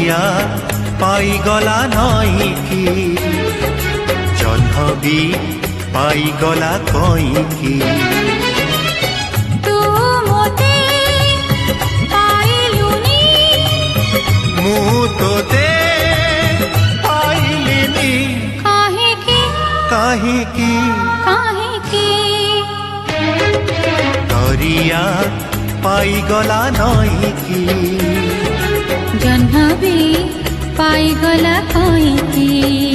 दरिया पाईगला नईकी जह्नवी पाईगला कईकी मु तोते पाइलिनी काहेकी दरिया पाईगला नईकी जह्नवी पाईगला कईकी।